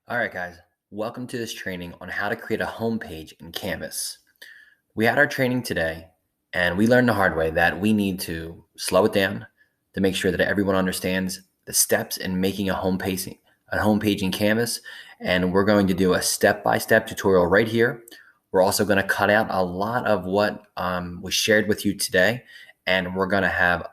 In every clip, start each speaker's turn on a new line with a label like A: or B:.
A: All right, guys, welcome to this training on how to create a homepage in Canvas. We had our training today, and we learned the hard way that we need to slow it down to make sure that everyone understands the steps in making a homepage in Canvas. And we're going to do a step-by-step tutorial right here. We're also going to cut out a lot of what was shared with you today, and we're going to have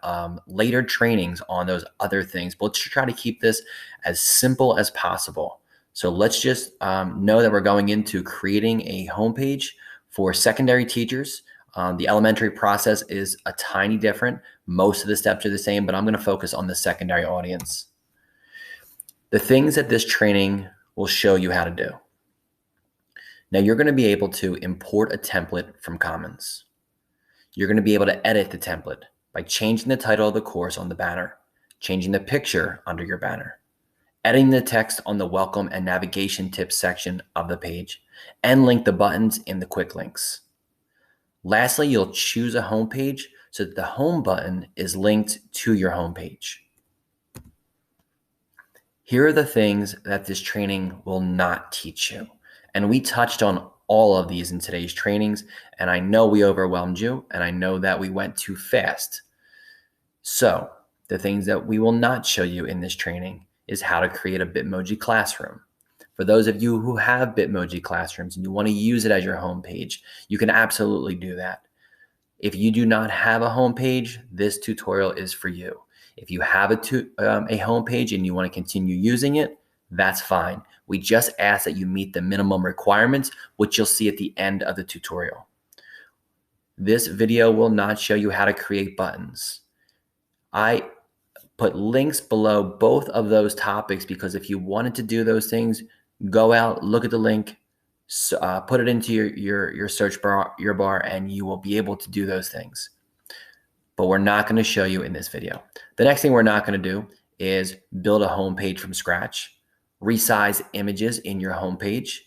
A: later trainings on those other things. But let's try to keep this as simple as possible. So let's just know that we're going into creating a homepage for secondary teachers. The elementary process is a tiny different. Most of the steps are the same, but I'm going to focus on the secondary audience. The things that this training will show you how to do. Now, you're going to be able to import a template from Commons. You're going to be able to edit the template by changing the title of the course on the banner, changing the picture under your banner, editing the text on the welcome and navigation tips section of the page, and link the buttons in the quick links. Lastly, you'll choose a homepage so that the home button is linked to your homepage. Here are the things that this training will not teach you. And we touched on all of these in today's trainings, and I know we overwhelmed you, and I know that we went too fast. So the things that we will not show you in this training is how to create a Bitmoji classroom. For those of you who have Bitmoji classrooms and you want to use it as your homepage, you can absolutely do that. If you do not have a homepage, this tutorial is for you. If you have a homepage and you want to continue using it, that's fine. We just ask that you meet the minimum requirements, which you'll see at the end of the tutorial. This video will not show you how to create buttons. I put links below both of those topics because if you wanted to do those things, go out, look at the link, put it into your search bar, and you will be able to do those things. But we're not going to show you in this video. The next thing we're not going to do is build a homepage from scratch, resize images in your homepage,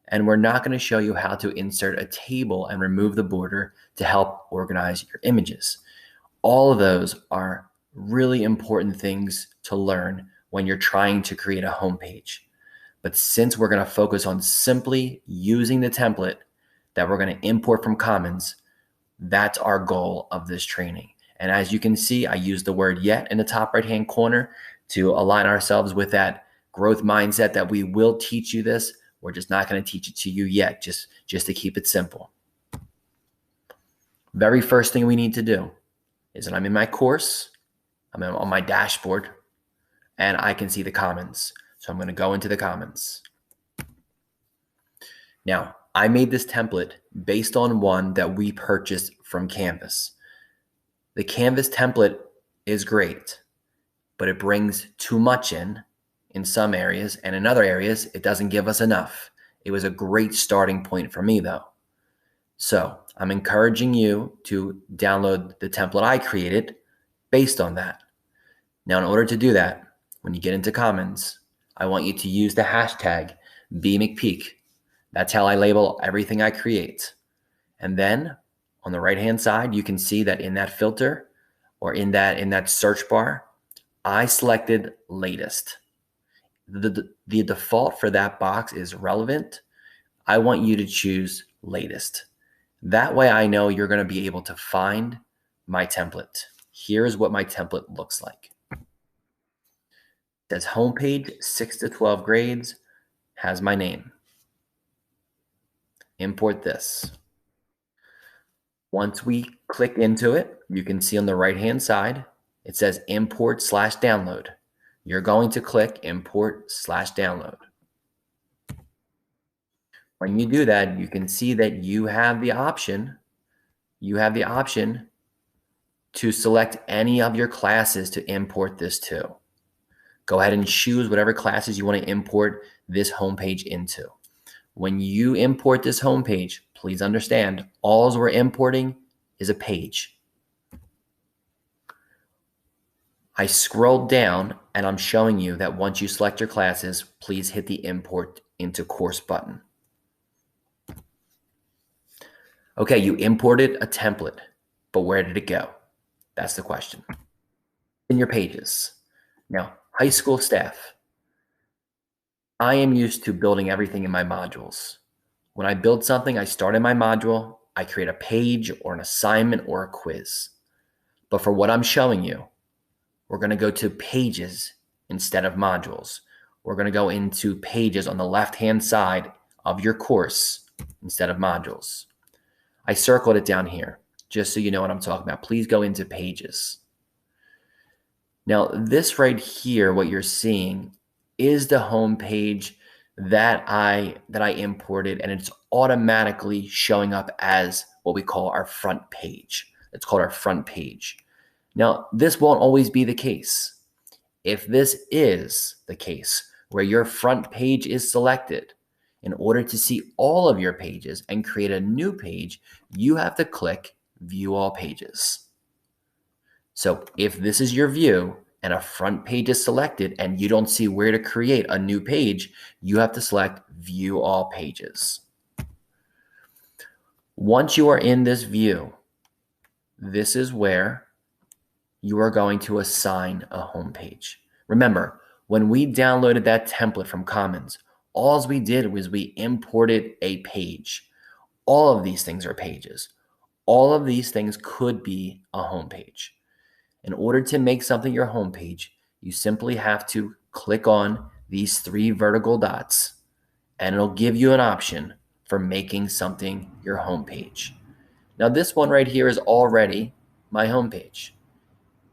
A: and we're not going to show you how to insert a table and remove the border to help organize your images. All of those are really important things to learn when you're trying to create a homepage. But since we're going to focus on simply using the template that we're going to import from Commons, that's our goal of this training. And as you can see, I use the word yet in the top right-hand corner to align ourselves with that growth mindset that we will teach you this. We're just not going to teach it to you yet, just to keep it simple. Very first thing we need to do is that I'm in my course, I'm on my dashboard, and I can see the Commons. So I'm going to go into the Commons. Now, I made this template based on one that we purchased from Canvas. The Canvas template is great, but it brings too much in some areas, and in other areas, it doesn't give us enough. It was a great starting point for me, though. So I'm encouraging you to download the template I created based on that. Now, in order to do that, when you get into Commons, I want you to use the hashtag BMcPeak. That's how I label everything I create. And then on the right-hand side, you can see that in that filter or in that search bar, I selected latest. The default for that box is relevant. I want you to choose latest. That way I know you're going to be able to find my template. Here's what my template looks like. It says homepage 6 to 12 grades, has my name. Import this. Once we click into it, you can see on the right-hand side, it says import/download. You're going to click import/download. When you do that, you can see that you have the option to select any of your classes to import this to. Go ahead and choose whatever classes you want to import this homepage into. When you import this homepage, please understand, all we're importing is a page. I scrolled down and I'm showing you that once you select your classes, please hit the import into course button. Okay, you imported a template, but where did it go? That's the question. In your pages. Now, high school staff. I am used to building everything in my modules. When I build something, I start in my module, I create a page or an assignment or a quiz. But for what I'm showing you, we're going to go to pages instead of modules. We're going to go into pages on the left-hand side of your course instead of modules. I circled it down here just so you know what I'm talking about. Please go into pages. Now, this right here, what you're seeing is the home page that I imported, and it's automatically showing up as what we call our front page. It's called our front page. Now, this won't always be the case. If this is the case where your front page is selected, in order to see all of your pages and create a new page, you have to click View All Pages. So if this is your view and a front page is selected and you don't see where to create a new page, you have to select View All Pages. Once you are in this view, this is where you are going to assign a home page. Remember, when we downloaded that template from Commons, all we did was we imported a page. All of these things are pages. All of these things could be a home page. In order to make something your home page, you simply have to click on these 3 vertical dots, and it'll give you an option for making something your home page. Now, this one right here is already my home page.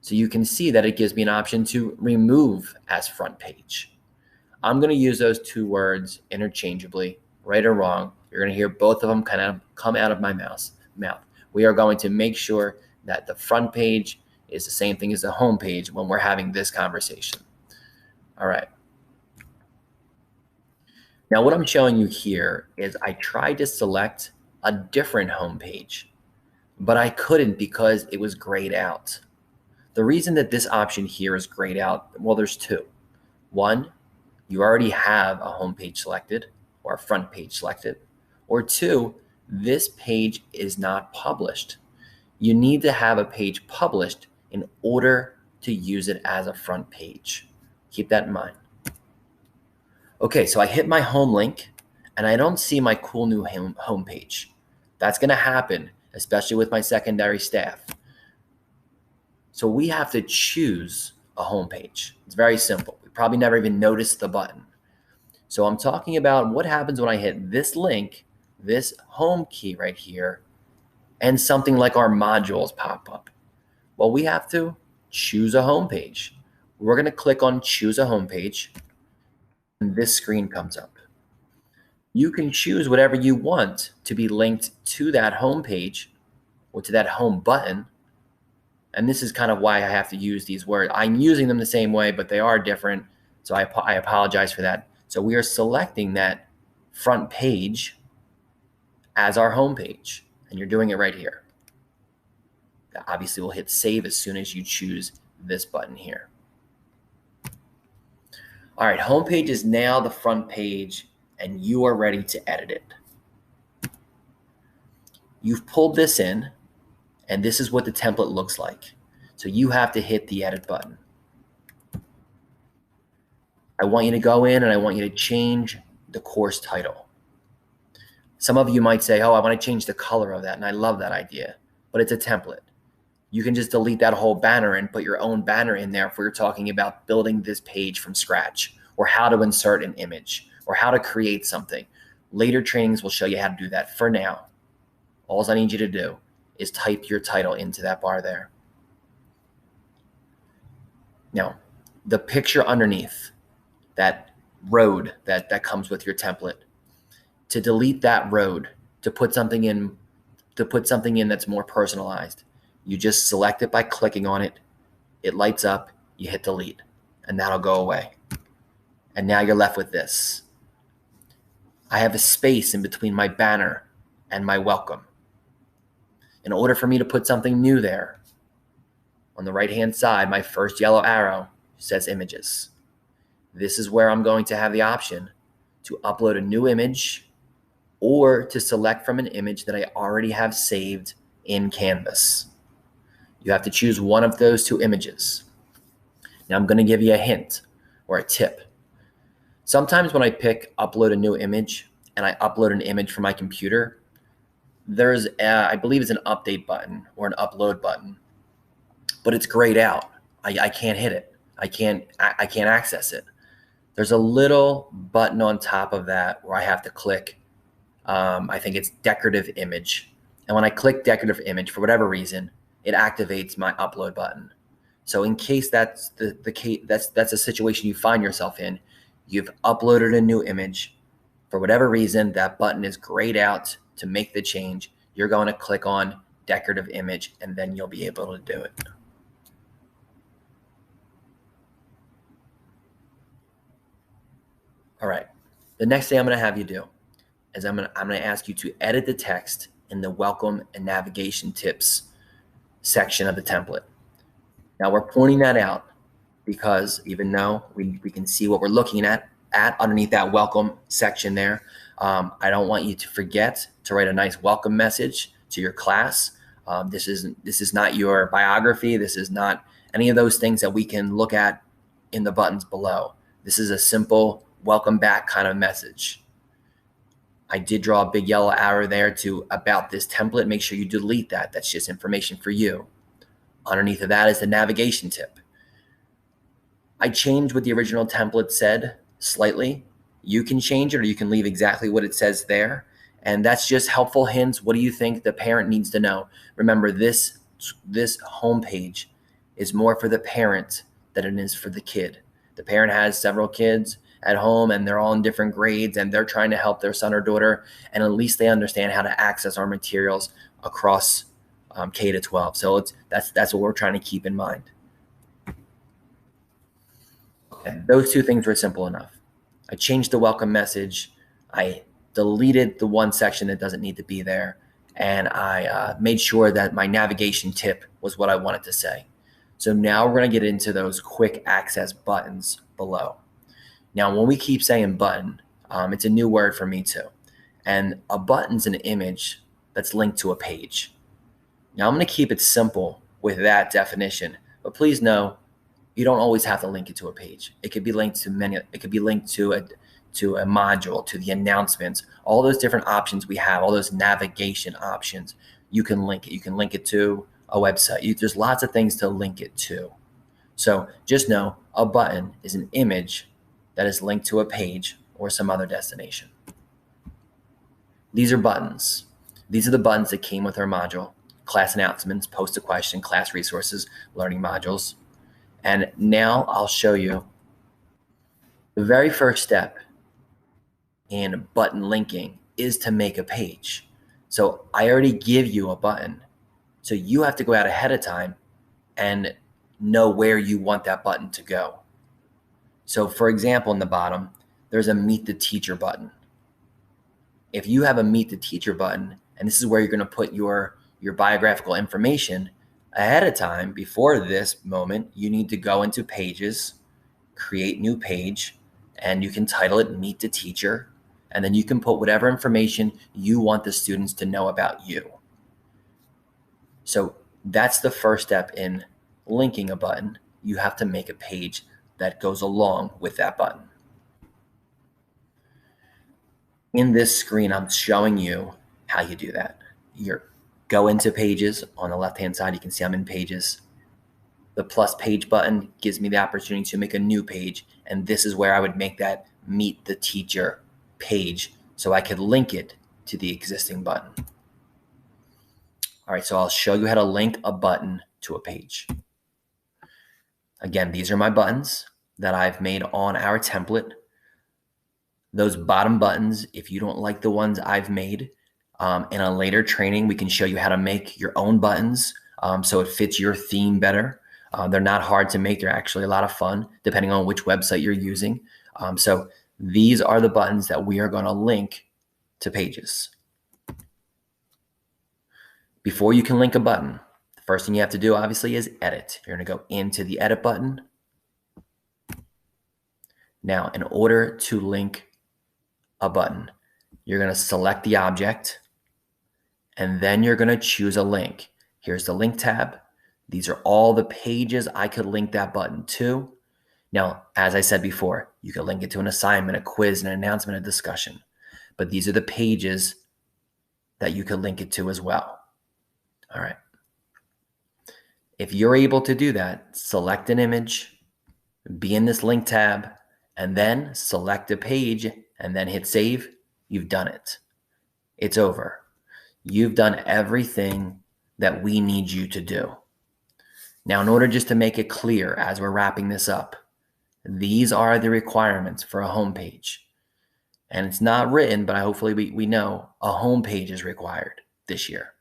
A: So you can see that it gives me an option to remove as front page. I'm going to use those 2 words interchangeably, right or wrong. You're going to hear both of them kind of come out of my mouth. We are going to make sure that the front page is the same thing as the home page when we're having this conversation. All right. Now, what I'm showing you here is I tried to select a different home page, but I couldn't because it was grayed out. The reason that this option here is grayed out, well, there's 2. One, you already have a home page selected or a front page selected. Or 2, this page is not published. You need to have a page published in order to use it as a front page. Keep that in mind. Okay, so I hit my home link and I don't see my cool new home page. That's going to happen, especially with my secondary staff. So we have to choose a home page. It's very simple. We probably never even noticed the button. So I'm talking about what happens when I hit this link, this home key right here, and something like our modules pop up. Well, we have to choose a home page. We're going to click on Choose a Home Page, and this screen comes up. You can choose whatever you want to be linked to that home page or to that home button. And this is kind of why I have to use these words. I'm using them the same way, but they are different. So I apologize for that. So we are selecting that front page as our home page, and you're doing it right here. Obviously, we'll hit save as soon as you choose this button here. All right, home page is now the front page, and you are ready to edit it. You've pulled this in, and this is what the template looks like. So you have to hit the edit button. I want you to go in and I want you to change the course title. Some of you might say, oh, I want to change the color of that, and I love that idea, but it's a template. You can just delete that whole banner and put your own banner in there if we're talking about building this page from scratch, or how to insert an image, or how to create something. Later trainings will show you how to do that. For now, all I need you to do is type your title into that bar there. Now, the picture underneath, that road that comes with your template, to delete that road, to put something in that's more personalized, you just select it by clicking on it. It lights up, you hit delete, and that'll go away. And now you're left with this. I have a space in between my banner and my welcome. In order for me to put something new there, on the right-hand side, my first yellow arrow says images. This is where I'm going to have the option to upload a new image or to select from an image that I already have saved in Canvas. You have to choose one of those 2 images. Now I'm going to give you a hint or a tip. Sometimes when I pick upload a new image and I upload an image from my computer, there's, I believe it's an update button or an upload button, but it's grayed out. I can't hit it. I can't access it. There's a little button on top of that where I have to click. I think it's decorative image. And when I click decorative image, for whatever reason, it activates my upload button. So in case that's the case, that's a situation you find yourself in, you've uploaded a new image. For whatever reason, that button is grayed out to make the change. You're going to click on decorative image, and then you'll be able to do it. All right. The next thing I'm going to have you do is I'm going to ask you to edit the text in the welcome and navigation tips section of the template. Now we're pointing that out because even though we can see what we're looking at underneath that welcome section there, I don't want you to forget to write a nice welcome message to your class. This is not your biography. This is not any of those things that we can look at in the buttons below. This is a simple welcome back kind of message. I did draw a big yellow arrow there to about this template. Make sure you delete that. That's just information for you. Underneath of that is the navigation tip. I changed what the original template said slightly. You can change it or you can leave exactly what it says there. And that's just helpful hints. What do you think the parent needs to know? Remember, this homepage is more for the parent than it is for the kid. The parent has several kids at home and they're all in different grades and they're trying to help their son or daughter, and at least they understand how to access our materials across K to 12. So that's what we're trying to keep in mind. Okay. Those two things were simple enough. I changed the welcome message. I deleted the one section that doesn't need to be there. And I made sure that my navigation tip was what I wanted to say. So now we're going to get into those quick access buttons below. Now, when we keep saying button, it's a new word for me too. And a button's an image that's linked to a page. Now, I'm going to keep it simple with that definition, but please know you don't always have to link it to a page. It could be linked to many. It could be linked to a module, to the announcements, all those different options we have, all those navigation options. You can link it. You can link it to a website. There's lots of things to link it to. So just know a button is an image that is linked to a page or some other destination. These are buttons. These are the buttons that came with our module: class announcements, post a question, class resources, learning modules. And now I'll show you the very first step in button linking is to make a page. So I already give you a button. So you have to go out ahead of time and know where you want that button to go. So for example, in the bottom, there's a Meet the Teacher button. If you have a Meet the Teacher button, and this is where you're going to put your biographical information, ahead of time, before this moment, you need to go into Pages, create new page, and you can title it Meet the Teacher, and then you can put whatever information you want the students to know about you. So that's the first step in linking a button. You have to make a page that goes along with that button. In this screen, I'm showing you how you do that. You go into Pages. On the left-hand side, you can see I'm in Pages. The plus page button gives me the opportunity to make a new page, and this is where I would make that Meet the Teacher page so I could link it to the existing button. All right, so I'll show you how to link a button to a page. Again, these are my buttons that I've made on our template. Those bottom buttons, if you don't like the ones I've made, in a later training, we can show you how to make your own buttons so it fits your theme better. They're not hard to make. They're actually a lot of fun, depending on which website you're using. So these are the buttons that we are going to link to pages. Before you can link a button, the first thing you have to do, obviously, is edit. You're going to go into the edit button. Now, in order to link a button, you're going to select the object, and then you're going to choose a link. Here's the link tab. These are all the pages I could link that button to. Now, as I said before, you can link it to an assignment, a quiz, an announcement, a discussion. But these are the pages that you can link it to as well. All right. If you're able to do that, select an image, be in this link tab, and then select a page and then hit save. You've done it. It's over. You've done everything that we need you to do. Now, in order just to make it clear as we're wrapping this up, these are the requirements for a homepage. And it's not written, but hopefully we know a homepage is required this year.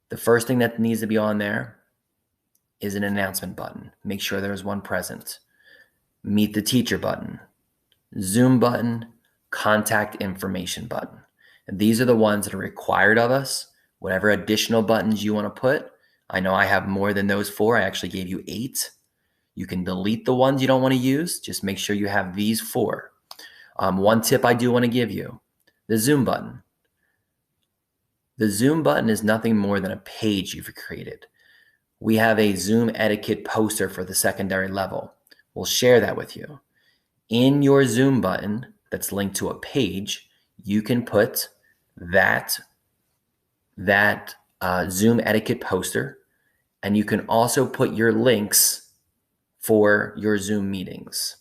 A: The first thing that needs to be on there is an announcement button. Make sure there's one present. Meet the teacher button, Zoom button, contact information button. And these are the ones that are required of us. Whatever additional buttons you want to put, I know I have more than those 4. I actually gave you 8. You can delete the ones you don't want to use. Just make sure you have these 4. One tip I do want to give you, the Zoom button. The Zoom button is nothing more than a page you've created. We have a Zoom etiquette poster for the secondary level. We'll share that with you. In your Zoom button that's linked to a page, you can put that Zoom etiquette poster, and you can also put your links for your Zoom meetings.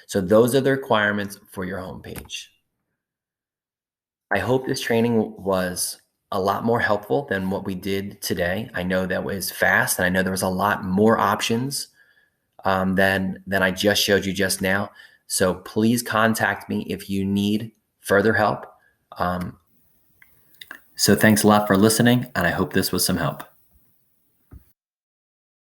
A: So those are the requirements for your homepage. I hope this training was a lot more helpful than what we did today. I know that was fast, and I know there was a lot more options than I just showed you just now. So please contact me if you need further help. So thanks a lot for listening, and I hope this was some help.